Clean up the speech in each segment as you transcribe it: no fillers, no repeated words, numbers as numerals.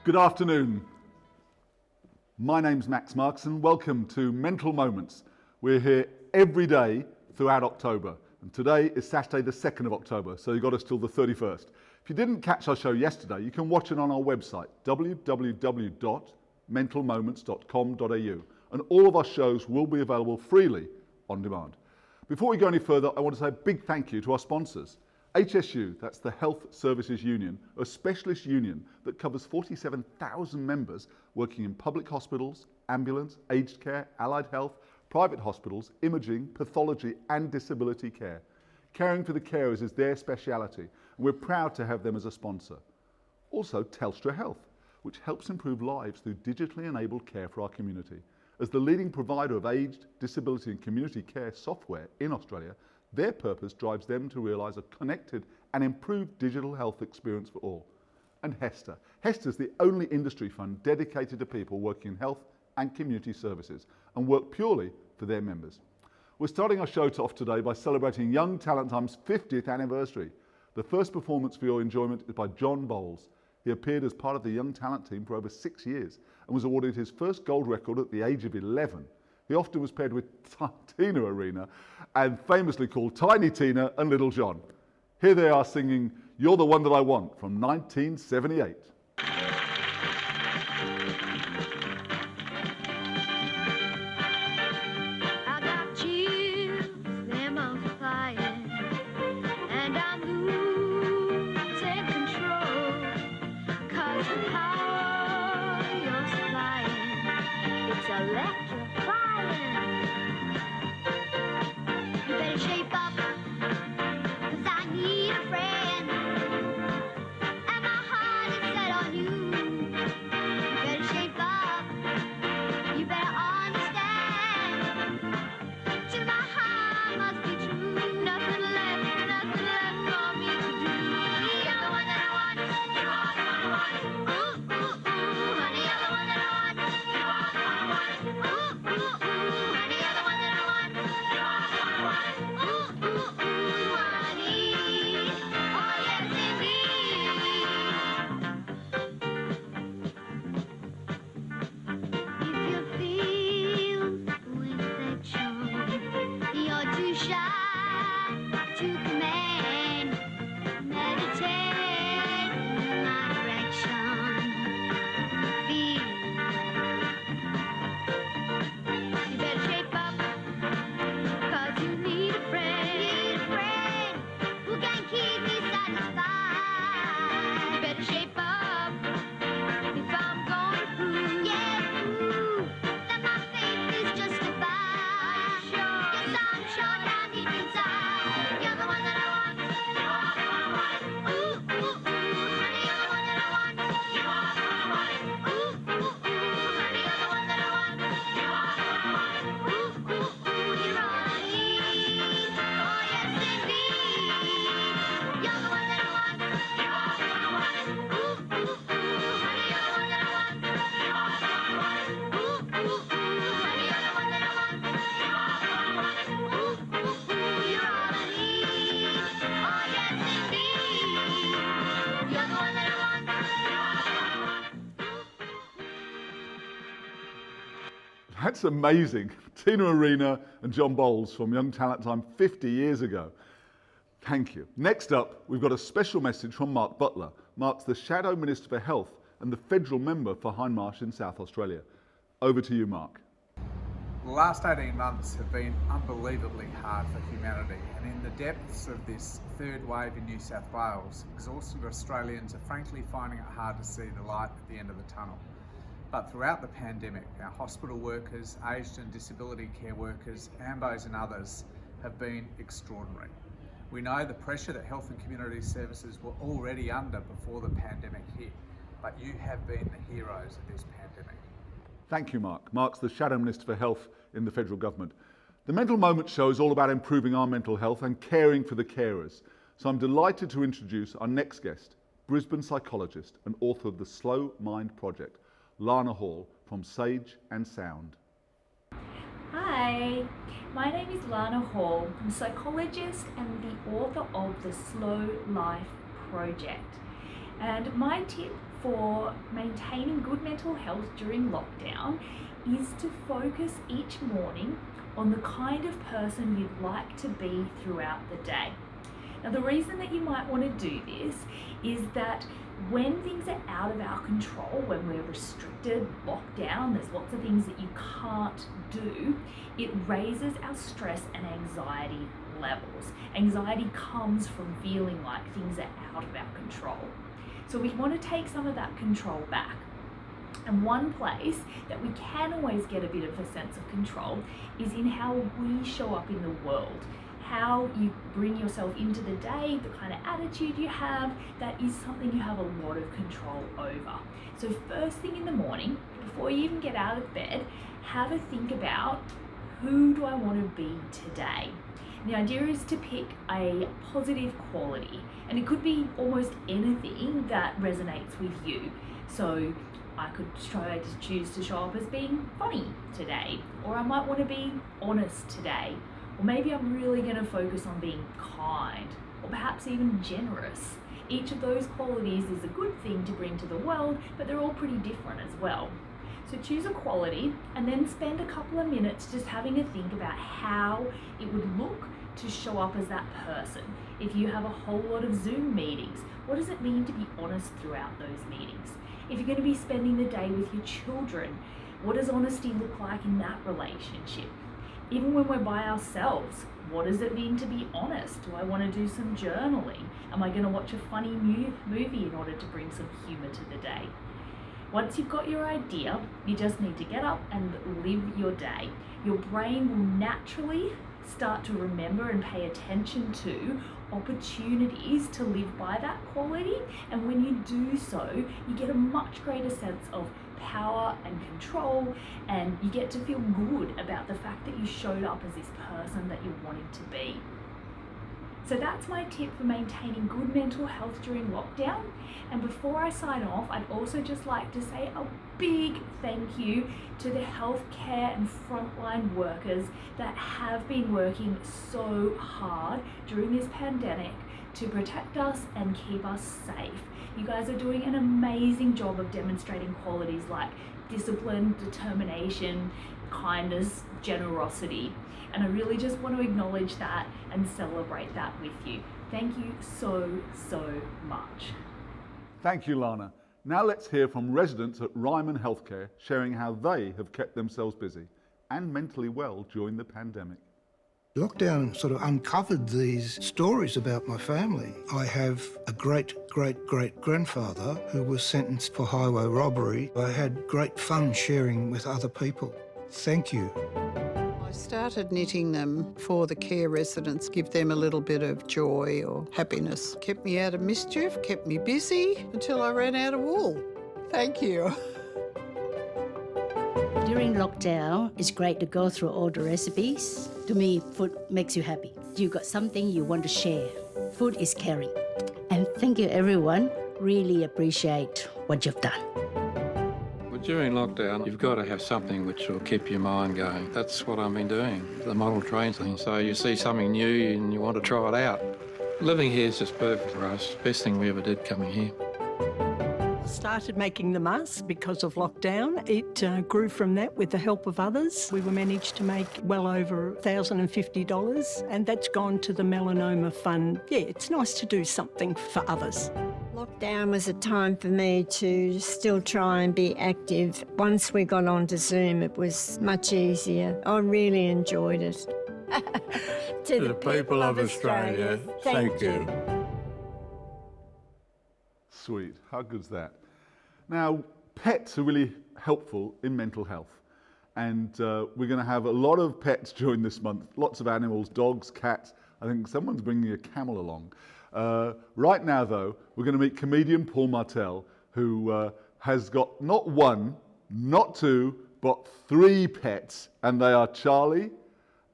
Good afternoon. My name's Max Marks and welcome to Mental Moments. We're here every day throughout October, and today is Saturday the 2nd of October, so you've got us till the 31st. If you didn't catch our show yesterday, you can watch it on our website, www.mentalmoments.com.au, and all of our shows will be available freely on demand. Before we go any further, I want to say a big thank you to our sponsors. HSU, that's the Health Services Union, a specialist union that covers 47,000 members working in public hospitals, ambulance, aged care, allied health, private hospitals, imaging, pathology and disability care. Caring for the carers is their speciality, and we're proud to have them as a sponsor. Also Telstra Health, which helps improve lives through digitally enabled care for our community. As the leading provider of aged, disability and community care software in Australia, their purpose drives them to realise a connected and improved digital health experience for all. And HESTA. HESTA is the only industry fund dedicated to people working in health and community services and work purely for their members. We're starting our show off today by celebrating Young Talent Time's 50th anniversary. The first performance for your enjoyment is by John Bowles. He appeared as part of the Young Talent team for over 6 years and was awarded his first gold record at the age of 11. He often was paired with Tina Arena and famously called Tiny Tina and Little John. Here they are singing You're the One That I Want from 1978. I got chills, they're multiplying, and I'm losing control, 'cause the power you're supplying, it's electrifying. You better shape up, 'cause I need a friend, and my heart is set on you. You better shape up, you better understand, till my heart must be true. Nothing left for me to do. You're the one that I want, you are the one I want. Ooh, ooh, ooh, honey, you're the one that I want, you are the one I want. Ooh, ooh, ooh, honey, you're the one that I want, you are the one I want. Ooh, ooh, ooh, honey, oh yes indeed. If you feel infection, you're too shy to command. Meditate in my direction. Feel. You better shape up, 'cause you need a friend. Who can keep me satisfied. You better shape up if I'm going through. Yeah, through. That my faith is justified. Yes, I'm sure down deep inside. You're the one that I want. You are the one I want. Ooh, ooh, ooh, honey, you're the one that I want. You are the one I want. Ooh, ooh, ooh, honey, you're the one that I want. You are the one I want. Ooh, ooh, ooh, you're all I need. Oh yes indeed. You're the one that I want. You are the one I want. Ooh, ooh, ooh, honey, you're the one that I want. You are the one I want. Ooh, ooh, ooh, honey, you're the one that I want. You are the one I want. Ooh, ooh, ooh, you're all I need. Oh yes indeed. You're the one that I want. You are the one I want. That's amazing. Tina Arena and John Bowles from Young Talent Time 50 years ago. Thank you. Next up, we've got a special message from Mark Butler. Mark's the Shadow Minister for Health and the federal member for Hindmarsh in South Australia. Over to you, Mark. The last 18 months have been unbelievably hard for humanity, and in the depths of this third wave in New South Wales, exhausted Australians are frankly finding it hard to see the light at the end of the tunnel. But throughout the pandemic, our hospital workers, aged and disability care workers, AMBOs and others have been extraordinary. We know the pressure that health and community services were already under before the pandemic hit, but you have been the heroes of this pandemic. Thank you, Mark. Mark's the Shadow Minister for Health in the federal government. The Mental Moment show is all about improving our mental health and caring for the carers. So I'm delighted to introduce our next guest, Brisbane psychologist and author of the Slow Mind Project, Lana Hall from Sage and Sound. Hi, my name is Lana Hall. I'm a psychologist and the author of the Slow Life Project. And my tip for maintaining good mental health during lockdown is to focus each morning on the kind of person you'd like to be throughout the day. Now, the reason that you might want to do this is that when things are out of our control, when we're restricted, locked down, there's lots of things that you can't do, it raises our stress and anxiety levels. Anxiety comes from feeling like things are out of our control. So we want to take some of that control back. And one place that we can always get a bit of a sense of control is in how we show up in the world. How you bring yourself into the day, the kind of attitude you have, that is something you have a lot of control over. So first thing in the morning, before you even get out of bed, have a think about, who do I want to be today? The idea is to pick a positive quality, and it could be almost anything that resonates with you. So I could try to choose to show up as being funny today, or I might want to be honest today. Or maybe I'm really going to focus on being kind, or perhaps even generous. Each of those qualities is a good thing to bring to the world, but they're all pretty different as well. So choose a quality and then spend a couple of minutes just having a think about how it would look to show up as that person. If you have a whole lot of Zoom meetings, what does it mean to be honest throughout those meetings? If you're going to be spending the day with your children, what does honesty look like in that relationship? Even when we're by ourselves, what does it mean to be honest? Do I want to do some journaling? Am I going to watch a funny movie in order to bring some humor to the day? Once you've got your idea, you just need to get up and live your day. Your brain will naturally start to remember and pay attention to opportunities to live by that quality. And when you do so, you get a much greater sense of power and control, and you get to feel good about the fact that you showed up as this person that you wanted to be. So that's my tip for maintaining good mental health during lockdown. And before I sign off, I'd also just like to say a big thank you to the healthcare and frontline workers that have been working so hard during this pandemic to protect us and keep us safe. You guys are doing an amazing job of demonstrating qualities like discipline, determination, kindness, generosity. And I really just want to acknowledge that and celebrate that with you. Thank you so, so much. Thank you, Lana. Now let's hear from residents at Ryman Healthcare sharing how they have kept themselves busy and mentally well during the pandemic. Lockdown sort of uncovered these stories about my family. I have a great-great-great-grandfather who was sentenced for highway robbery. I had great fun sharing with other people. Thank you. I started knitting them for the care residents, give them a little bit of joy or happiness. Kept me out of mischief, kept me busy until I ran out of wool. Thank you. During lockdown, it's great to go through all the recipes. To me, food makes you happy. You got something you want to share. Food is caring. And thank you, everyone. Really appreciate what you've done. Well, during lockdown, you've got to have something which will keep your mind going. That's what I've been doing, the model train thing. So you see something new and you want to try it out. Living here is just perfect for us. Best thing we ever did coming here. Started making the masks because of lockdown. It grew from that with the help of others. We were managed to make well over $1,050, and that's gone to the Melanoma Fund. Yeah, it's nice to do something for others. Lockdown was a time for me to still try and be active. Once we got onto Zoom, it was much easier. I really enjoyed it. To the people of Australia, thank you. Sweet, how good's that? Now, pets are really helpful in mental health, and we're going to have a lot of pets during this month, lots of animals, dogs, cats. I think someone's bringing a camel along. Right now, though, we're going to meet comedian Paul Martell, who has got not one, not two, but 3 pets, and they are Charlie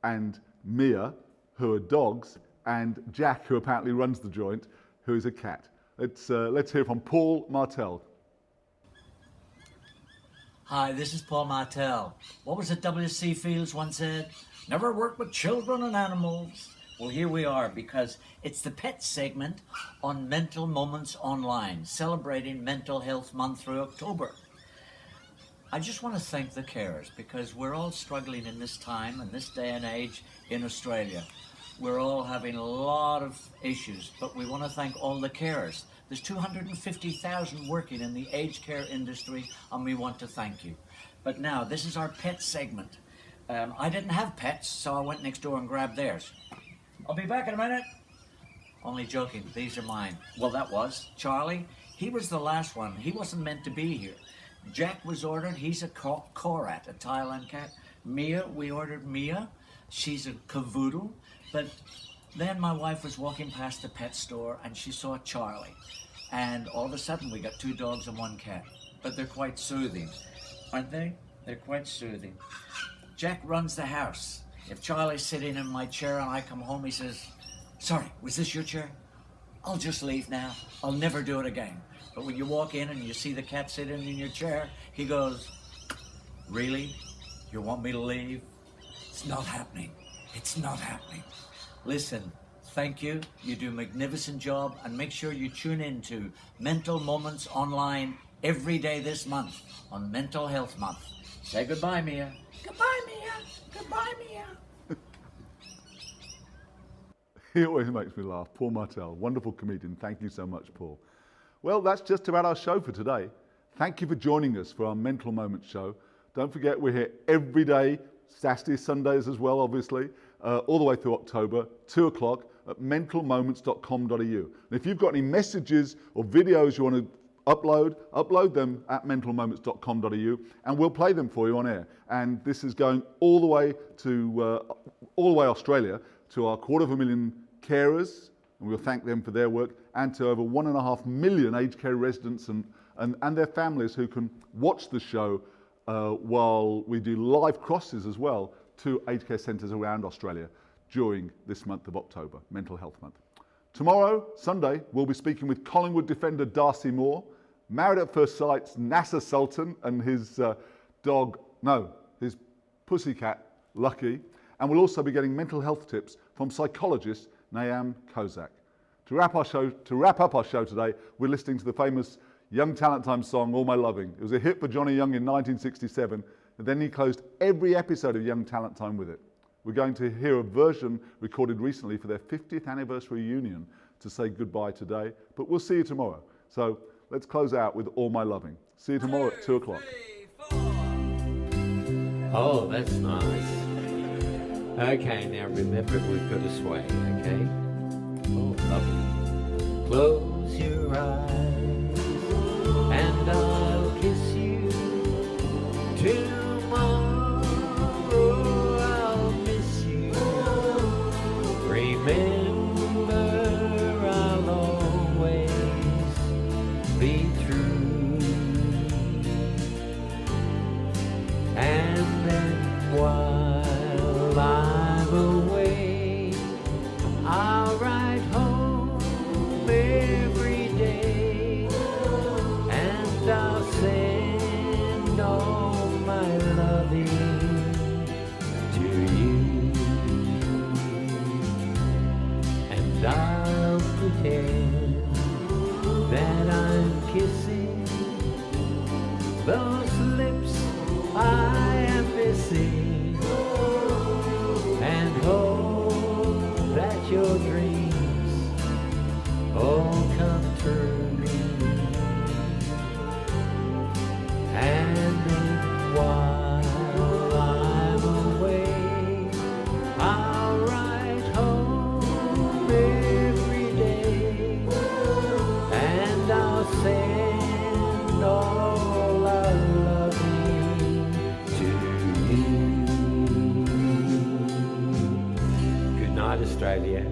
and Mia, who are dogs, and Jack, who apparently runs the joint, who is a cat. Let's hear from Paul Martell. Hi, this is Paul Martell. What was it W.C. Fields once said? Never work with children and animals. Well, here we are because it's the pet segment on Mental Moments Online, celebrating Mental Health Month through October. I just want to thank the carers because we're all struggling in this time and this day and age in Australia. We're all having a lot of issues, but we want to thank all the carers. There's 250,000 working in the aged care industry, and we want to thank you. But now, this is our pet segment. I didn't have pets, so I went next door and grabbed theirs. I'll be back in a minute. Only joking, these are mine. Well, that was Charlie. He was the last one. He wasn't meant to be here. Jack was ordered. He's a Korat, a Thailand cat. Mia, we ordered Mia. She's a cavoodle. But then my wife was walking past the pet store and she saw Charlie. And all of a sudden we got 2 dogs and 1 cat. But they're quite soothing, aren't they? They're quite soothing. Jack runs the house. If Charlie's sitting in my chair and I come home, he says, "Sorry, was this your chair? I'll just leave now. I'll never do it again." But when you walk in and you see the cat sitting in your chair, he goes, "Really? You want me to leave? It's not happening. It's not happening." Listen, thank you. You do a magnificent job, and make sure you tune in to Mental Moments Online every day this month on Mental Health Month. Say goodbye, Mia. Goodbye, Mia. Goodbye, Mia. He always makes me laugh. Paul Martell, wonderful comedian. Thank you so much, Paul. Well, that's just about our show for today. Thank you for joining us for our Mental Moments show. Don't forget, we're here every day, Saturdays, Sundays as well, obviously, all the way through October, 2 o'clock at mentalmoments.com.au. And if you've got any messages or videos you want to upload them at mentalmoments.com.au, and we'll play them for you on air. And this is going all the way Australia to our 250,000 carers, and we'll thank them for their work, and to over 1.5 million aged care residents and their families who can watch the show while we do live crosses as well to aged care centres around Australia during this month of October, Mental Health Month. Tomorrow, Sunday, we'll be speaking with Collingwood defender Darcy Moore, Married at First Sight's Nasser Sultan and his his pussycat, Lucky. And we'll also be getting mental health tips from psychologist Nayam Kozak. To wrap up our show today, we're listening to the famous Young Talent Time song, All My Loving. It was a hit for Johnny Young in 1967, and then he closed every episode of Young Talent Time with it. We're going to hear a version recorded recently for their 50th anniversary reunion to say goodbye today, but we'll see you tomorrow. So let's close out with All My Loving. See you tomorrow at 2 o'clock. Oh, that's nice. Okay, now remember we've got to sway, okay? Oh, lovely. Close your eyes and I'll kiss you. Tomorrow I'll miss you. Remember I'll always be true. And then while I'm away, I'll ride home every day, and I'll send all my loving to you, and I'll pretend that I'm kissing those lips I am missing, and hope that your dreams all come true. And then while I'm away, I'll ride home every day, and I'll send all our loving to you. Good night, Australia.